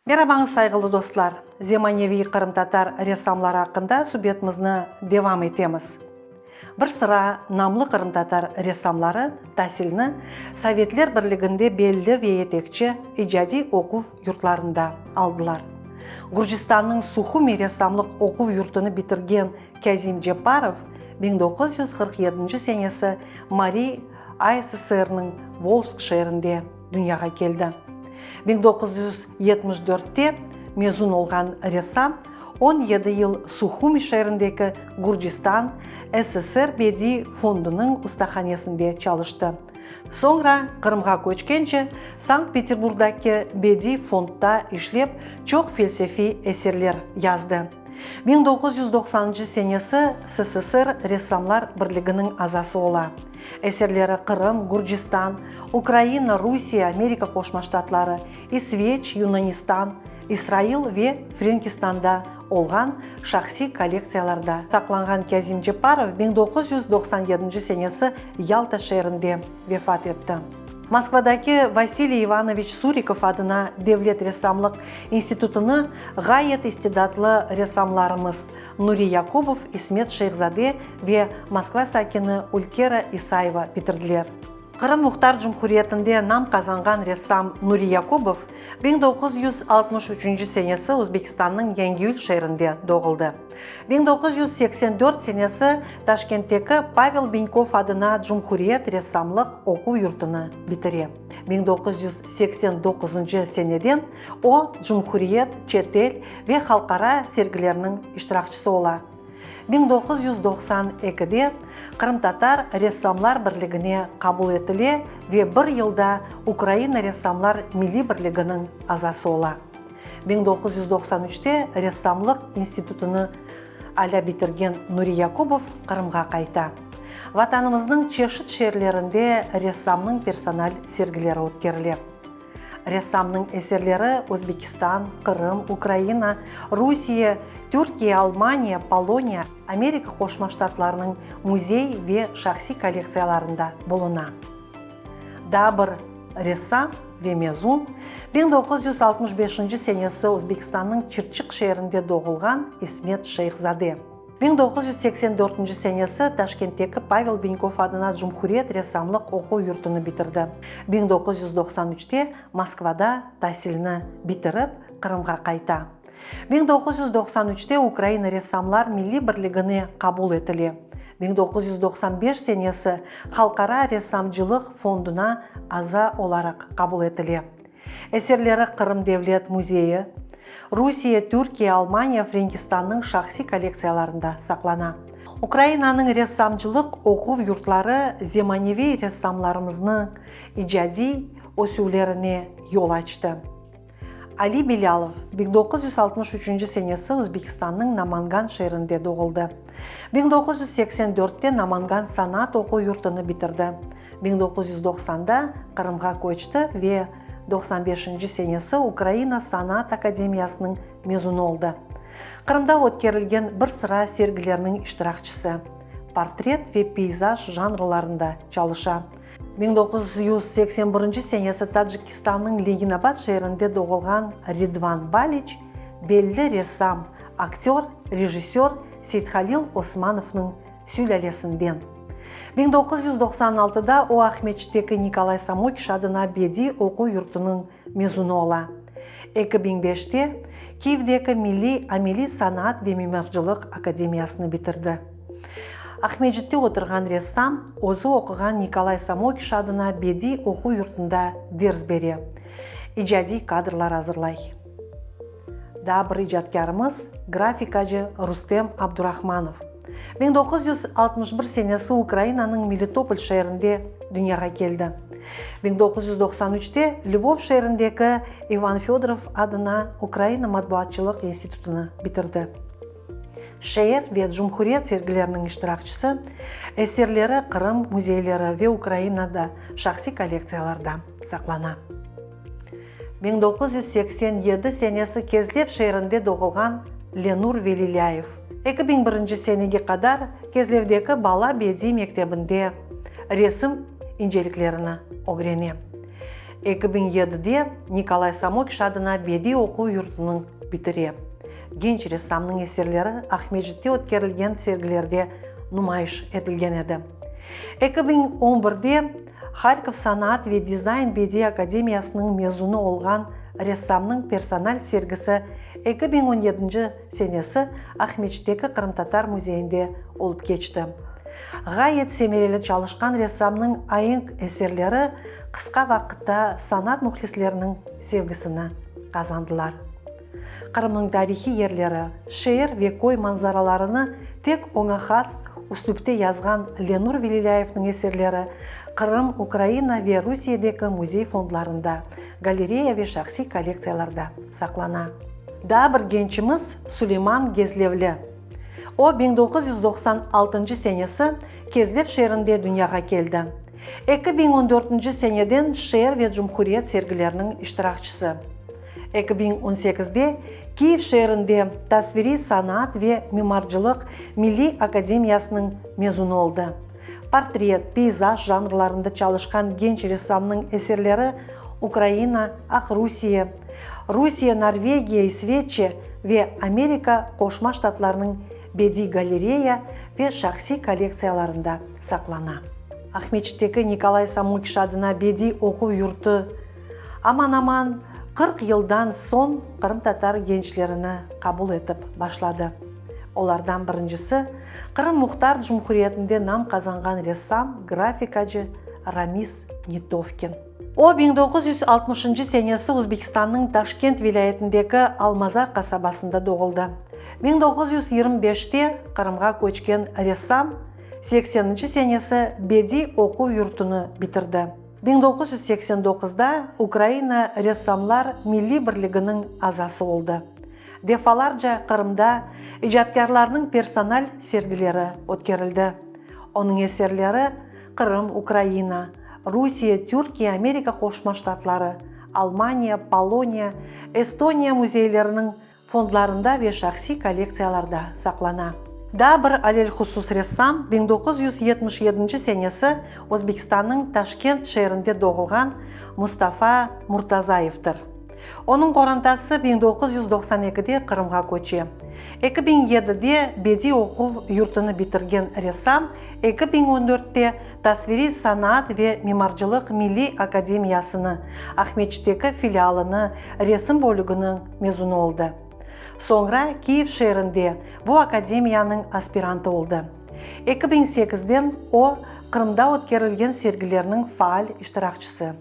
Merhabаңыз сайғылы достар. Заманауи қырым-татар ресамлары хақында сюжетімізді девам етеміз. Бір sıra намлы қырым-татар ресамлары тәсіліні Советлер Бірлігінде белді ве етекші ижади оқу юртларында алдылар. Гүржістанның Сухуми ресамлық оқу юртыны бітірген Казим Джепаров 1947 сенесі Мари АССР-ның Волжск шерінде дүнияға келді. 1974-те мезун олған ресам 17 ел Сухуми шеріндегі Гүржістан СССР беди фондының ұстаханесінде çalışты. Sonra Қырымға көчкенше Санкт-Петербургдaki беди фондта ишлеп çok felsefi eserler yazdı. 1990 senesi СССР Ressamlar Бірлігінің азасы ола. Eserleri Қырым, Гүржістан, Украина, Русия, Америка Қошма Штатлары, İsveç, Yunanistan, İsrail ve Френкистанда olған шахси коллекцияларда сақланған Казим Джепаров 1997 senesi Ялта шерінде вефат етті. Москвадағы Василий Иванович Суриков адына Devlet Ressamlık институтыны ғайет истедатлы ресамларымыз Нури Якубов, İsmet Шейхзаде ve Москва сакини Улькера Исаева бітірділер. Қырым Мұхтар Жұмхуриетінде нам қазанған ресам Нури Якубов 1963 senesi Өзбекстанның Янгиюл шерінде доғылды. 1984 senesi Ташкенттегі Павел Беньков адына Жұмхуриет ресамлық оқу юртыны бітіре. 1989 seneden o Жұмхуриет, Четел ve халқара сергілерінің іштиракчысы ола. 1992-де Қырым-татар Ресамлар Бірлігіне қабыл етіле ve бір елда Украина Ресамлар Милли Бірлігінің азасы ола. 1993-те Ресамлық институтыны аля бітірген Нури Якубов Қырымға қайта. Ватанымыздың чешіт шерлерінде Ресамның персональ сергілері өткеріле. Ресамның эсерлері Өзбекистан, Қырым, Украина, Русия, Түркия, Алмания, Полония, Америка Қошма Штатларының музей ве шахси коллекцияларында болуна. Дабыр ресам ве мезун 1965 senesi Өзбекстанның Чырчық шерінде доғылған İsmet Шейхзаде. 1984 senesi Ташкенттегі Павел Беньков адына Жұмхуриет ресамлық оқу юртыны бітірді. 1993-те Москвада тәсіліні бітіріп, Қырымға қайта. 1993-те Украина Ресамлар Милли Бірлігіне қабыл етіле. 1995 senesi Халқара Ресамчылық фондына аза оларақ қабыл етіле. Эсерлері Қырым Девлет музейі, Русия, Түркия, Алмания, Френкистанның шахси коллекцияларында сақлана. Украинаның рессамчылық оқу юртлары заманауи рессамларымызның ижади өсулеріне yol açtı. Ali Bilalov 1963 senesi Өзбекстанның Наманган шерінде доғылды. 1984-те Наманган санат оқу юртыны бітірді. 1990-да Қырымға көчті ve 95 senesi Украина Санат Академиясының мезуны oldu. Қырымда өткерілген бір sıra сергілерінің іштиракчысы. Портрет ve пейзаж жанрларында çalışа. 1981 senesi Таджикистанның Ленинабад шерінде доғылған Ридван Балич белді ресам, актер, режиссер Сейтхалил Османовның сүлелесінден. 1996-да о Ахметчтегі Николай Самойкиш адына беди оқу юртының мезуны ола. 2005-те Киевдегі Милли Амели санат ve меморжылық академиясыны бітірді. Ахметчтте отырған ресам өзі оқыған Николай Самойкиш адына беди оқу юртында дерс бере. Ижади кадрлар азырлай. Дабыр ижадкарымыз графикачы Рустем Абдурахманов. 1961 senesi Украинаның Мелитополь шерінде дүнияға келді. 1993-те Львов шеріндегі Иван Федоров адына Украина матбуатчылық институтыны бітірді. Шер ve Жұмхуриет сергілерінің іштиракчысы, эсерлері Қырым музейлері ve Украинада шахси коллекцияларда сақлана. 1987 senesi Кезлев шерінде доғылған Ленур Велиляев. 2001 senеге қадар Кезлевдегі бала беди мектебінде ресім инжеліклеріні огрене. 2007-де Николай Самойкиш адына беди оқу юртының бітіре. Genç ressamның esерleri Ахмеджитте өткерілген сергілерде нумайыш етілген еді. 2011-де Харьков санат ве дизайн беди академиясының мезуны олған рессамның персональ сергісі 2017 сенесі Ахмеджиттегі Қырым-Татар музейінде олып кечті. Ғайет семерелі çalışқан рессамның айың esерleri қысқа вақытта санат мұхлислерінің sevgisini қазандылар. Қырымның тарихи ерлері, шеер ве кой манзараларыны тек оңа хас үстіпте язған Ленур Велиляевның esерleri Қырым, Украина ве Русиядегі музей фондларында, галерея ве шахси коллекцияларда сақлана. Да бір gençimiz Süleyman Gezlevli. O 1996 senesi Кезлев шерінде дүнияға келді. 2014 seneden шер ве Cumhuriyet sergilerinin iştirakçısı. 2018'de Киев шерінде tasviri sanat ve mimarcılık Milli Akademiyasының mezunu oldu. Portret, peyzaj жанрларында çalışkan genç ressamның eserleri Ukrayna, Rusya, Norvegiya, İsveç ve Amerika Koşma Ştatlarının bedi galereya ve şahsi kolleksiyalarında saklana. Ахмеджиттегі Николай Самойкиш адына беди оқу yurtu aman 40 yıldan son Қырым-Татар gençlerini kabul etip başladı. Олардан біріншісі Қырым Мұхтар Cumhuriyetінде нам қазанған ressam, grafikacı Рамис Нетовкин. O 1960 senesi Өзбекстанның Ташкент vilayetindeki Алмазар kasabasında doğuldu. 1925'te Қырымға көчкен ressam 80 senesi bedi оқу yurtunu bitirdi. 1989'da Ukrayna Ressamlar Milli Birliği'nin azası oldu. Defalarca Қырымда icatkarlarının personal sergileri ötkerildi. Onun eserleri Қырым, Ukrayna, Rusya, Türkiye, Amerika Koşma Ştatları, Almanya, Polonya, Estonya muzeylerinin fondlarında ve şahsi kolleksiyalarda saklana. Da bir alelhusus ressam 1977 senesi Özbekistanның Taşkent şehrinde doğulgan Mustafa Murtazayev'tir. Onun qorantası 1992'de Қырымға көчі. 2007'de bedi оқу yurtunu bitirgen ressam 2014'te tasviri sanat ve mimarcılık Milli Akademiyasını, Ахмеджиттегі filialını, resim bölümünün mezunu oldu. Sonra Kiev şehrinde bu akademiyanın aspirantı oldu. 2008'den o Қырымда ötkerilgen sergilerinin faal iştirakçısı.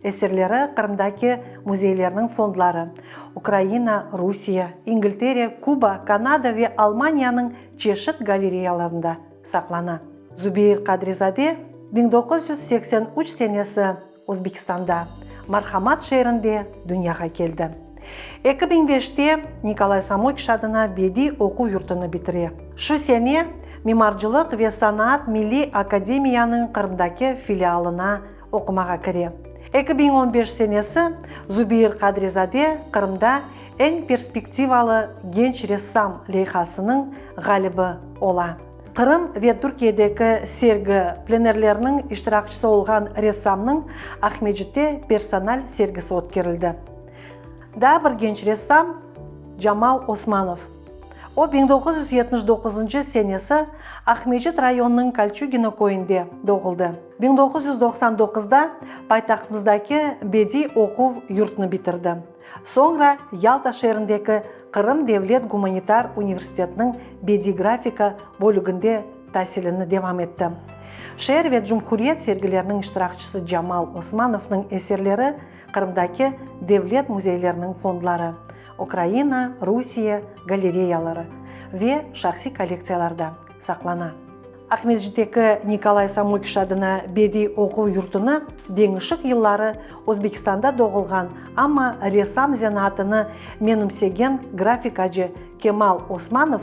Eserleri Қырымдaki muzeylerinin fondları, Ukrayna, Rusya, İngiltere, Kuba, Kanada ve Almanya'nın çeşit galereyalarında saklana. Zubeyir Kadrizade 1983 senesi Özbekistan'da Marhamat şehrinde dünyaya geldi. 2005'te Николай Самойкиш adına bedi оқу yurtunu bitire. Şu sene Mimarcılık ve Sanat Milli Akademiyanın Қырымдaki filialına okumağa kire. 2015 senesi Zubeyir Kadrizade Қырымда en perspektivalı genç ressam leyhasının galibi ola. Қырым ve Türkiye'deki sergi plenerlerinin iştirakçısı olgan ressamның Ахмеджитте personal sergisi ötkerildi. Da bir genç ressam Jamal Osmanov. O 1979 senesi Ахмеджит rayonunun Kalçugino köyünde doğuldu. 1999'da paytaxtımızdaki bedi оқу yurtunu bitirdi. Sonra Yalta şehrindeki Қырым Devlet Gumanitar Üniversiteti'nin bedi grafika bölümünde tahsilini devam etti. Şehir ve Cumhuriyet sergilerinin iştirakçısı Jamal Osmanov'ның eserleri Қырымдaki devlet muzeylerinin fondları, Ukrayna, Rusya galereyaları ve şahsi kolleksiyalarda saklana. Ахмеджиттегі Николай Самойкиш adına bedi оқу yurtunu деңішік yılları Özbekistan'da doğulgan ama ressam zanatını menimsegen grafikacı Kemal Osmanov,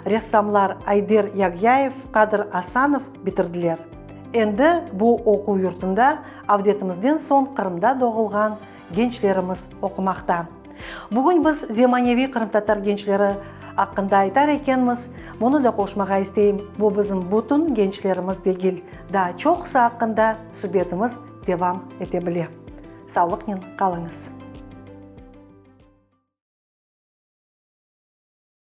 ressamlar Ayder Yagyayev, Kadir Asanov bitirdiler. Endi bu оқу yurtunda avdetimizden son Қырымда doğulgan gençlerimiz okumakta. Bugün biz Zemanevi Қырым-Татар gençleri hakkında aytar ekenmiz. Bunu da koşmağa isteyim. Bu bizim bütün gençlerimiz değil. Daha çoksa hakkında sübetimiz devam edebilir. Саулықпен қалыңыз.